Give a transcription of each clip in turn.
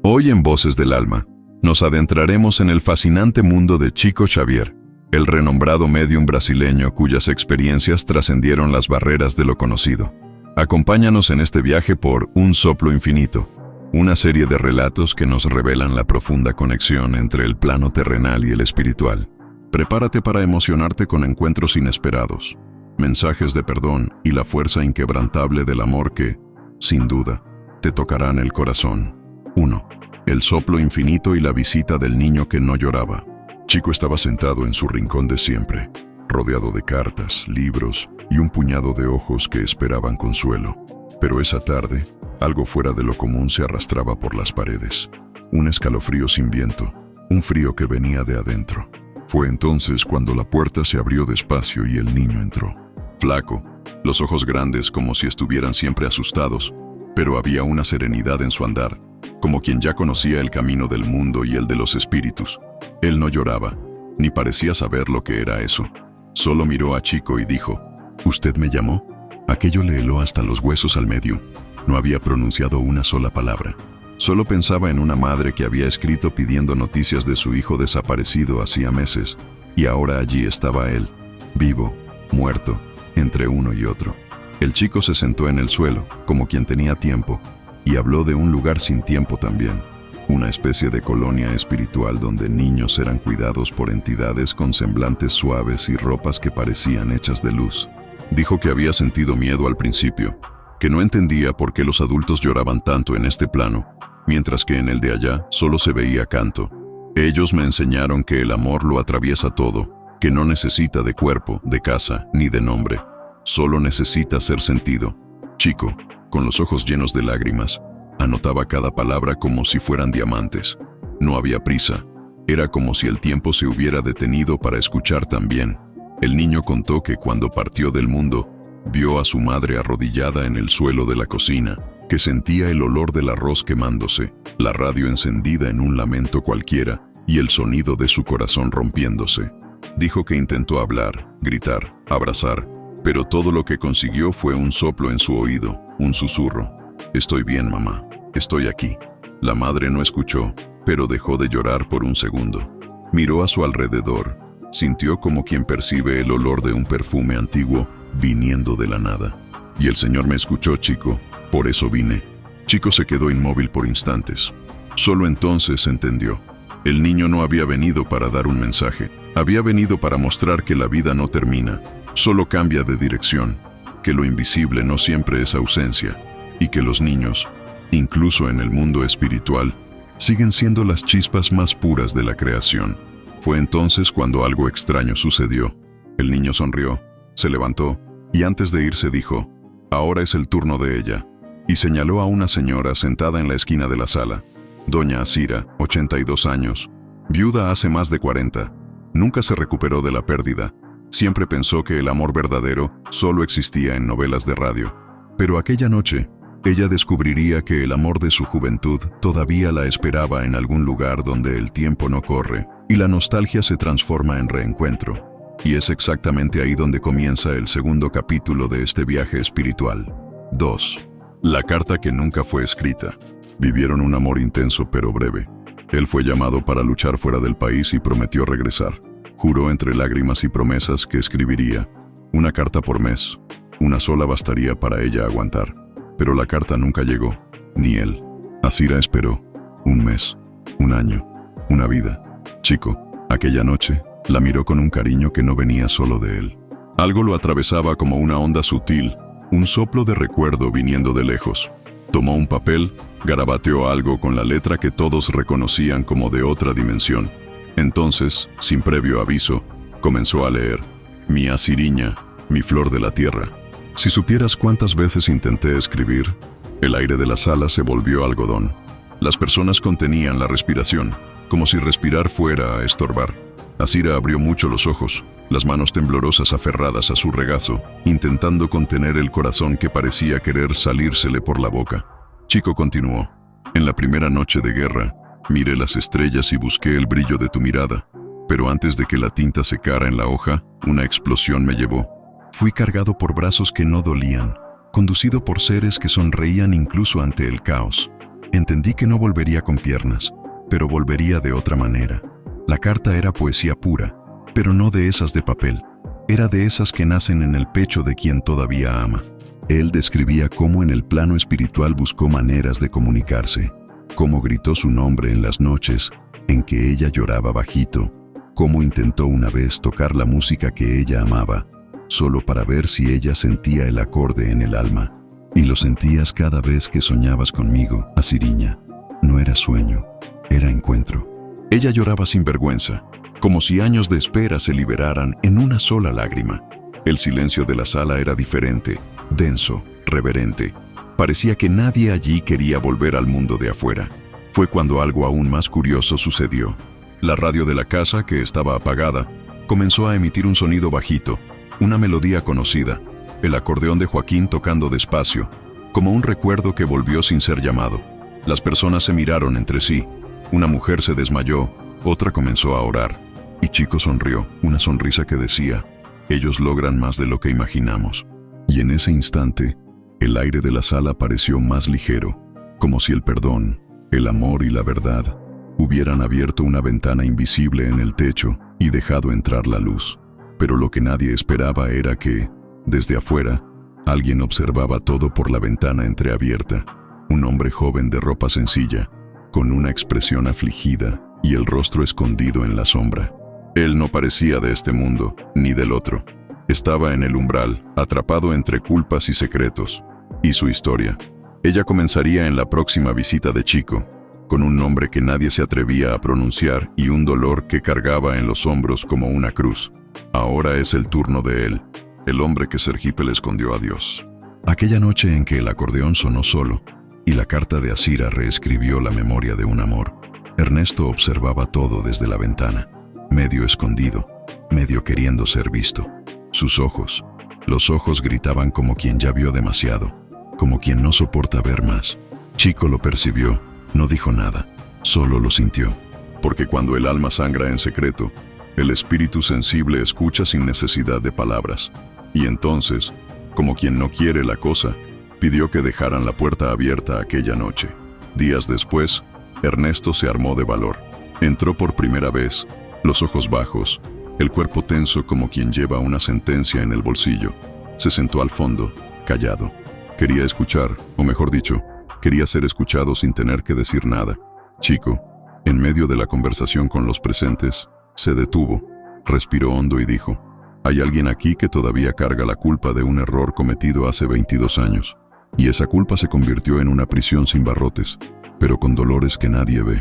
Hoy en Voces del Alma, nos adentraremos en el fascinante mundo de Chico Xavier, el renombrado médium brasileño cuyas experiencias trascendieron las barreras de lo conocido. Acompáñanos en este viaje por Un Soplo Infinito, una serie de relatos que nos revelan la profunda conexión entre el plano terrenal y el espiritual. Prepárate para emocionarte con encuentros inesperados, mensajes de perdón y la fuerza inquebrantable del amor que, sin duda, te tocarán el corazón. 1. El soplo infinito y la visita del niño que no lloraba. Chico estaba sentado en su rincón de siempre, rodeado de cartas, libros y un puñado de ojos que esperaban consuelo. Pero esa tarde, algo fuera de lo común se arrastraba por las paredes. Un escalofrío sin viento, un frío que venía de adentro. Fue entonces cuando la puerta se abrió despacio y el niño entró. Flaco, los ojos grandes como si estuvieran siempre asustados, pero había una serenidad en su andar, como quien ya conocía el camino del mundo y el de los espíritus. Él no lloraba, ni parecía saber lo que era eso. Solo miró a Chico y dijo: «¿Usted me llamó?». Aquello le heló hasta los huesos al medio. No había pronunciado una sola palabra. Solo pensaba en una madre que había escrito pidiendo noticias de su hijo desaparecido hacía meses, y ahora allí estaba él, vivo, muerto, entre uno y otro. El chico se sentó en el suelo, como quien tenía tiempo, y habló de un lugar sin tiempo también, una especie de colonia espiritual donde niños eran cuidados por entidades con semblantes suaves y ropas que parecían hechas de luz. Dijo que había sentido miedo al principio, que no entendía por qué los adultos lloraban tanto en este plano, mientras que en el de allá solo se veía canto. Ellos me enseñaron que el amor lo atraviesa todo, que no necesita de cuerpo, de casa, ni de nombre. Solo necesita ser sentido. Chico, con los ojos llenos de lágrimas, anotaba cada palabra como si fueran diamantes. No había prisa. Era como si el tiempo se hubiera detenido para escuchar también. El niño contó que cuando partió del mundo, vio a su madre arrodillada en el suelo de la cocina, que sentía el olor del arroz quemándose, la radio encendida en un lamento cualquiera y el sonido de su corazón rompiéndose. Dijo que intentó hablar, gritar, abrazar, pero todo lo que consiguió fue un soplo en su oído, un susurro. «Estoy bien, mamá. Estoy aquí». La madre no escuchó, pero dejó de llorar por un segundo. Miró a su alrededor. Sintió como quien percibe el olor de un perfume antiguo viniendo de la nada. «Y el Señor me escuchó, Chico. Por eso vine». Chico se quedó inmóvil por instantes. Solo entonces entendió. El niño no había venido para dar un mensaje. Había venido para mostrar que la vida no termina, solo cambia de dirección, que lo invisible no siempre es ausencia, y que los niños, incluso en el mundo espiritual, siguen siendo las chispas más puras de la creación. Fue entonces cuando algo extraño sucedió. El niño sonrió, se levantó, y antes de irse dijo: «Ahora es el turno de ella», y señaló a una señora sentada en la esquina de la sala. Doña Asira, 82 años, viuda hace más de 40. Nunca se recuperó de la pérdida. Siempre pensó que el amor verdadero solo existía en novelas de radio. Pero aquella noche, ella descubriría que el amor de su juventud todavía la esperaba en algún lugar donde el tiempo no corre y la nostalgia se transforma en reencuentro. Y es exactamente ahí donde comienza el segundo capítulo de este viaje espiritual. 2. La carta que nunca fue escrita. Vivieron un amor intenso pero breve. Él fue llamado para luchar fuera del país y prometió regresar. Juró entre lágrimas y promesas que escribiría una carta por mes. Una sola bastaría para ella aguantar. Pero la carta nunca llegó, ni él. Asira esperó. Un mes, un año, una vida. Chico, aquella noche, la miró con un cariño que no venía solo de él. Algo lo atravesaba como una onda sutil, un soplo de recuerdo viniendo de lejos. Tomó un papel, garabateó algo con la letra que todos reconocían como de otra dimensión. Entonces, sin previo aviso, comenzó a leer: «Mi Asiriña, mi flor de la tierra». Si supieras cuántas veces intenté escribir, el aire de la sala se volvió algodón. Las personas contenían la respiración, como si respirar fuera a estorbar. Asira abrió mucho los ojos, las manos temblorosas aferradas a su regazo, intentando contener el corazón que parecía querer salírsele por la boca. Chico continuó: «En la primera noche de guerra, miré las estrellas y busqué el brillo de tu mirada, pero antes de que la tinta secara en la hoja, una explosión me llevó. Fui cargado por brazos que no dolían, conducido por seres que sonreían incluso ante el caos. Entendí que no volvería con piernas, pero volvería de otra manera. La carta era poesía pura, pero no de esas de papel. Era de esas que nacen en el pecho de quien todavía ama. Él describía cómo en el plano espiritual buscó maneras de comunicarse, cómo gritó su nombre en las noches en que ella lloraba bajito, cómo intentó una vez tocar la música que ella amaba, solo para ver si ella sentía el acorde en el alma. Y lo sentías cada vez que soñabas conmigo, Asiriña. No era sueño, era encuentro. Ella lloraba sin vergüenza, como si años de espera se liberaran en una sola lágrima. El silencio de la sala era diferente, denso, reverente. Parecía que nadie allí quería volver al mundo de afuera. Fue cuando algo aún más curioso sucedió. La radio de la casa, que estaba apagada, comenzó a emitir un sonido bajito, una melodía conocida, el acordeón de Joaquín tocando despacio, como un recuerdo que volvió sin ser llamado. Las personas se miraron entre sí. Una mujer se desmayó, otra comenzó a orar, y Chico sonrió, una sonrisa que decía: ellos logran más de lo que imaginamos. Y en ese instante, el aire de la sala pareció más ligero, como si el perdón, el amor y la verdad hubieran abierto una ventana invisible en el techo y dejado entrar la luz. Pero lo que nadie esperaba era que, desde afuera, alguien observaba todo por la ventana entreabierta. Un hombre joven de ropa sencilla, con una expresión afligida y el rostro escondido en la sombra. Él no parecía de este mundo, ni del otro. Estaba en el umbral, atrapado entre culpas y secretos. Y su historia. Ella comenzaría en la próxima visita de Chico, con un nombre que nadie se atrevía a pronunciar y un dolor que cargaba en los hombros como una cruz. Ahora es el turno de él, el hombre que Sergipe le escondió a Dios. Aquella noche en que el acordeón sonó solo y la carta de Asira reescribió la memoria de un amor, Ernesto observaba todo desde la ventana, medio escondido, medio queriendo ser visto. Sus ojos, los ojos gritaban como quien ya vio demasiado, como quien no soporta ver más. Chico lo percibió, no dijo nada, solo lo sintió. Porque cuando el alma sangra en secreto, el espíritu sensible escucha sin necesidad de palabras. Y entonces, como quien no quiere la cosa, pidió que dejaran la puerta abierta aquella noche. Días después, Ernesto se armó de valor. Entró por primera vez, los ojos bajos, el cuerpo tenso como quien lleva una sentencia en el bolsillo. Se sentó al fondo, callado. Quería escuchar, o mejor dicho, quería ser escuchado sin tener que decir nada. Chico, en medio de la conversación con los presentes, se detuvo, respiró hondo y dijo: hay alguien aquí que todavía carga la culpa de un error cometido hace 22 años. Y esa culpa se convirtió en una prisión sin barrotes, pero con dolores que nadie ve.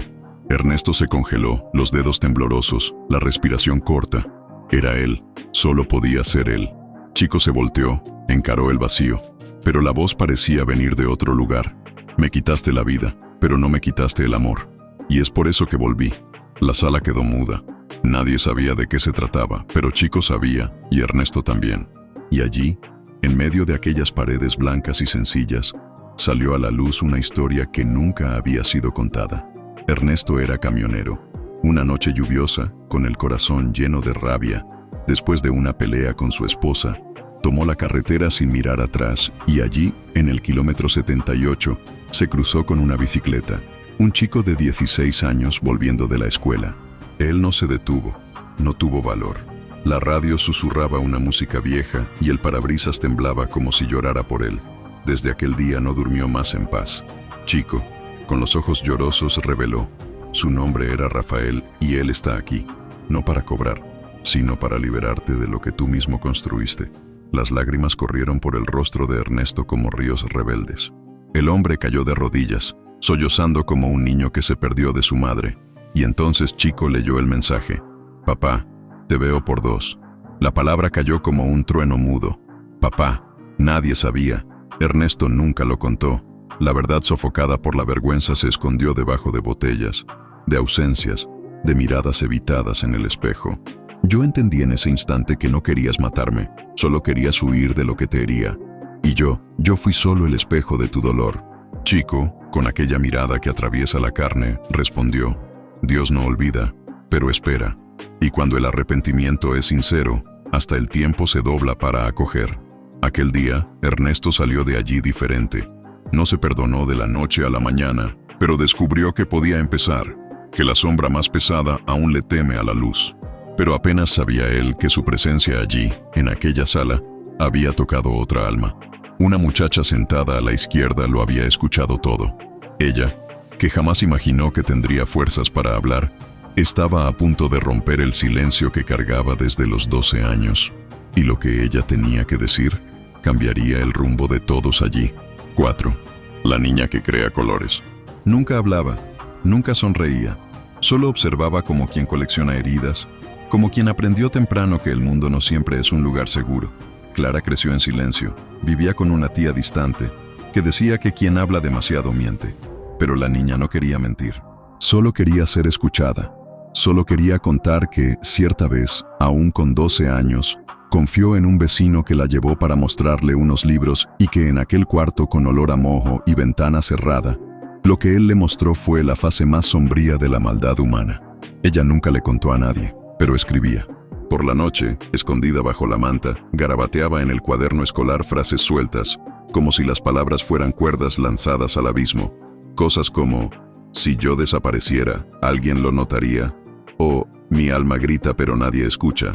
Ernesto se congeló, los dedos temblorosos, la respiración corta. Era él, solo podía ser él. Chico se volteó, encaró el vacío, pero la voz parecía venir de otro lugar. Me quitaste la vida, pero no me quitaste el amor. Y es por eso que volví. La sala quedó muda. Nadie sabía de qué se trataba, pero Chico sabía, y Ernesto también. Y allí, en medio de aquellas paredes blancas y sencillas, salió a la luz una historia que nunca había sido contada. Ernesto era camionero. Una noche lluviosa, con el corazón lleno de rabia, después de una pelea con su esposa, tomó la carretera sin mirar atrás y allí, en el kilómetro 78, se cruzó con una bicicleta, un chico de 16 años volviendo de la escuela. Él no se detuvo, no tuvo valor. La radio susurraba una música vieja y el parabrisas temblaba como si llorara por él. Desde aquel día no durmió más en paz. Chico, con los ojos llorosos, reveló: su nombre era Rafael y él está aquí, no para cobrar, sino para liberarte de lo que tú mismo construiste. Las lágrimas corrieron por el rostro de Ernesto como ríos rebeldes. El hombre cayó de rodillas, sollozando como un niño que se perdió de su madre. Y entonces Chico leyó el mensaje: papá, te veo por dos. La palabra cayó como un trueno mudo. Papá, nadie sabía. Ernesto nunca lo contó. La verdad, sofocada por la vergüenza, se escondió debajo de botellas, de ausencias, de miradas evitadas en el espejo. Yo entendí en ese instante que no querías matarme, solo querías huir de lo que te hería. Y yo fui solo el espejo de tu dolor. Chico, con aquella mirada que atraviesa la carne, respondió: Dios no olvida, pero espera. Y cuando el arrepentimiento es sincero, hasta el tiempo se dobla para acoger. Aquel día, Ernesto salió de allí diferente. No se perdonó de la noche a la mañana, pero descubrió que podía empezar, que la sombra más pesada aún le teme a la luz. Pero apenas sabía él que su presencia allí, en aquella sala, había tocado otra alma. Una muchacha sentada a la izquierda lo había escuchado todo. Ella, que jamás imaginó que tendría fuerzas para hablar, estaba a punto de romper el silencio que cargaba desde los 12 años. Y lo que ella tenía que decir cambiaría el rumbo de todos allí. 4. La niña que crea colores. Nunca hablaba, nunca sonreía, solo observaba como quien colecciona heridas, como quien aprendió temprano que el mundo no siempre es un lugar seguro. Clara creció en silencio, vivía con una tía distante, que decía que quien habla demasiado miente. Pero la niña no quería mentir, solo quería ser escuchada, solo quería contar que, cierta vez, aún con 12 años, confió en un vecino que la llevó para mostrarle unos libros y que en aquel cuarto con olor a moho y ventana cerrada, lo que él le mostró fue la fase más sombría de la maldad humana. Ella nunca le contó a nadie, pero escribía. Por la noche, escondida bajo la manta, garabateaba en el cuaderno escolar frases sueltas, como si las palabras fueran cuerdas lanzadas al abismo. Cosas como, si yo desapareciera, alguien lo notaría, o mi alma grita pero nadie escucha.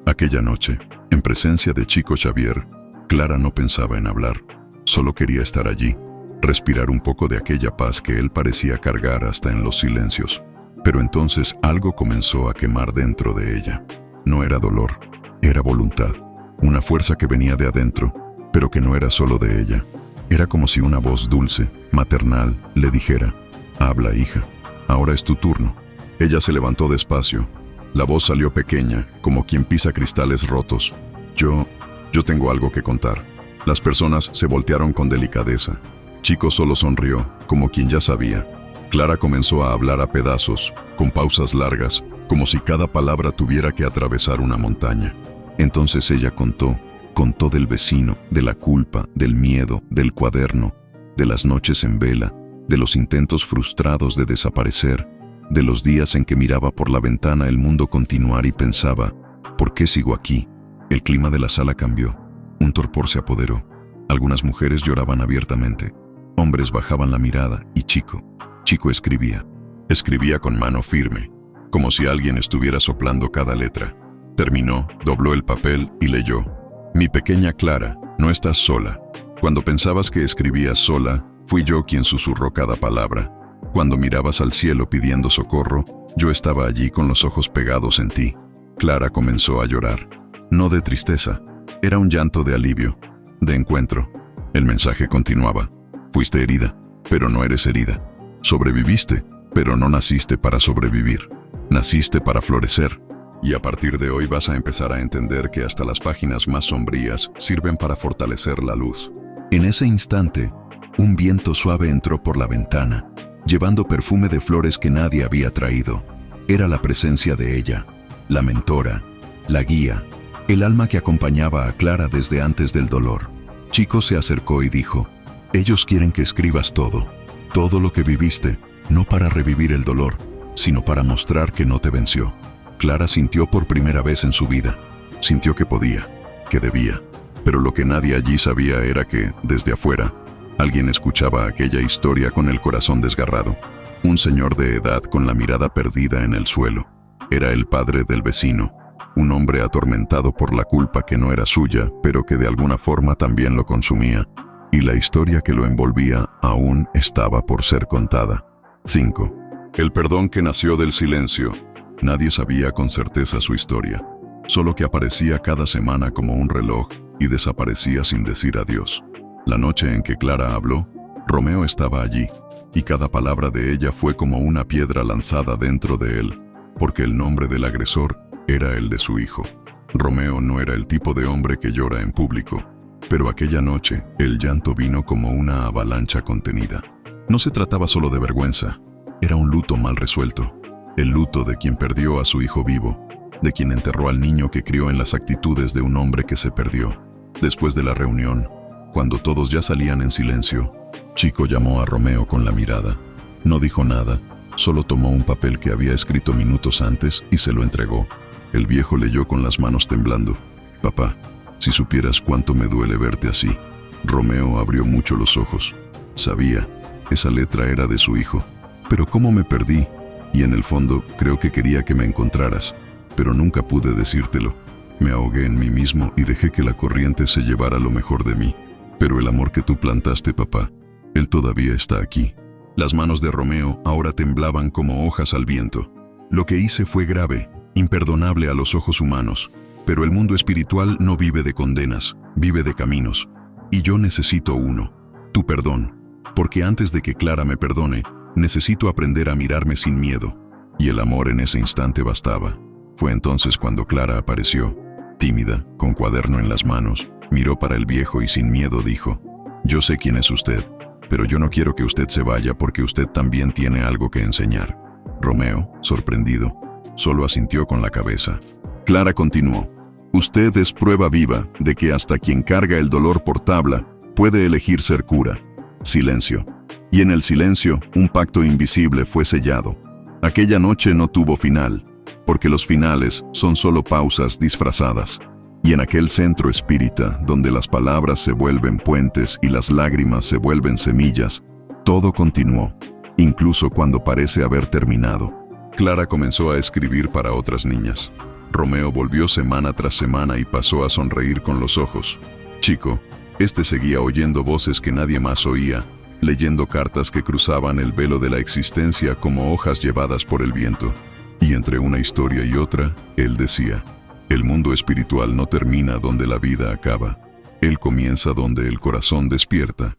Aquella noche, en presencia de Chico Xavier, Clara no pensaba en hablar, solo quería estar allí, respirar un poco de aquella paz que él parecía cargar hasta en los silencios. Pero entonces algo comenzó a quemar dentro de ella. No era dolor, era voluntad, una fuerza que venía de adentro, pero que no era solo de ella. Era como si una voz dulce, maternal, le dijera, habla, hija, ahora es tu turno. Ella se levantó despacio. La voz salió pequeña, como quien pisa cristales rotos. Yo tengo algo que contar. Las personas se voltearon con delicadeza. Chico solo sonrió, como quien ya sabía. Clara comenzó a hablar a pedazos, con pausas largas, como si cada palabra tuviera que atravesar una montaña. Entonces ella contó del vecino, de la culpa, del miedo, del cuaderno, de las noches en vela, de los intentos frustrados de desaparecer, de los días en que miraba por la ventana el mundo continuar y pensaba, ¿por qué sigo aquí? El clima de la sala cambió. Un torpor se apoderó. Algunas mujeres lloraban abiertamente. Hombres bajaban la mirada y Chico escribía. Escribía con mano firme, como si alguien estuviera soplando cada letra. Terminó, dobló el papel y leyó. Mi pequeña Clara, no estás sola. Cuando pensabas que escribías sola, fui yo quien susurró cada palabra. Cuando mirabas al cielo pidiendo socorro, yo estaba allí con los ojos pegados en ti. Clara comenzó a llorar. No de tristeza, era un llanto de alivio, de encuentro. El mensaje continuaba. Fuiste herida, pero no eres herida. Sobreviviste, pero no naciste para sobrevivir. Naciste para florecer. Y a partir de hoy vas a empezar a entender que hasta las páginas más sombrías sirven para fortalecer la luz. En ese instante, un viento suave entró por la ventana, llevando perfume de flores que nadie había traído. Era la presencia de ella, la mentora, la guía, el alma que acompañaba a Clara desde antes del dolor. Chico se acercó y dijo, ellos quieren que escribas todo lo que viviste, no para revivir el dolor, sino para mostrar que no te venció. Clara sintió por primera vez en su vida. Sintió que podía, que debía, pero lo que nadie allí sabía era que, desde afuera, alguien escuchaba aquella historia con el corazón desgarrado. Un señor de edad con la mirada perdida en el suelo. Era el padre del vecino, un hombre atormentado por la culpa que no era suya, pero que de alguna forma también lo consumía, y la historia que lo envolvía aún estaba por ser contada. 5. El perdón que nació del silencio. Nadie sabía con certeza su historia, solo que aparecía cada semana como un reloj y desaparecía sin decir adiós. La noche en que Clara habló, Romeo estaba allí, y cada palabra de ella fue como una piedra lanzada dentro de él, porque el nombre del agresor era el de su hijo. Romeo no era el tipo de hombre que llora en público, pero aquella noche el llanto vino como una avalancha contenida. No se trataba solo de vergüenza, era un luto mal resuelto. El luto de quien perdió a su hijo vivo, de quien enterró al niño que crió en las actitudes de un hombre que se perdió. Después de la reunión, cuando todos ya salían en silencio, Chico llamó a Romeo con la mirada. No dijo nada, solo tomó un papel que había escrito minutos antes y se lo entregó. El viejo leyó con las manos temblando. Papá, si supieras cuánto me duele verte así. Romeo abrió mucho los ojos. Sabía Esa letra era de su hijo. Pero cómo me perdí, y en el fondo creo que quería que me encontraras, pero nunca pude decírtelo. Me ahogué en mí mismo y dejé que la corriente se llevara lo mejor de mí. Pero el amor que tú plantaste, papá, él todavía está aquí. Las manos de Romeo ahora temblaban como hojas al viento. Lo que hice fue grave, imperdonable a los ojos humanos, pero el mundo espiritual no vive de condenas, vive de caminos. Y yo necesito uno, tu perdón, porque antes de que Clara me perdone, necesito aprender a mirarme sin miedo. Y el amor en ese instante bastaba. Fue entonces cuando Clara apareció, tímida, con cuaderno en las manos, miró para el viejo y sin miedo dijo: «Yo sé quién es usted, pero yo no quiero que usted se vaya porque usted también tiene algo que enseñar». Romeo, sorprendido, solo asintió con la cabeza. Clara continuó: «Usted es prueba viva de que hasta quien carga el dolor por tabla puede elegir ser cura». Silencio. Y en el silencio, un pacto invisible fue sellado. Aquella noche no tuvo final, porque los finales son solo pausas disfrazadas. Y en aquel centro espírita, donde las palabras se vuelven puentes y las lágrimas se vuelven semillas, todo continuó, incluso cuando parece haber terminado. Clara comenzó a escribir para otras niñas. Romeo volvió semana tras semana y pasó a sonreír con los ojos. Chico, este seguía oyendo voces que nadie más oía, leyendo cartas que cruzaban el velo de la existencia como hojas llevadas por el viento. Y entre una historia y otra, él decía: «El mundo espiritual no termina donde la vida acaba. Él comienza donde el corazón despierta».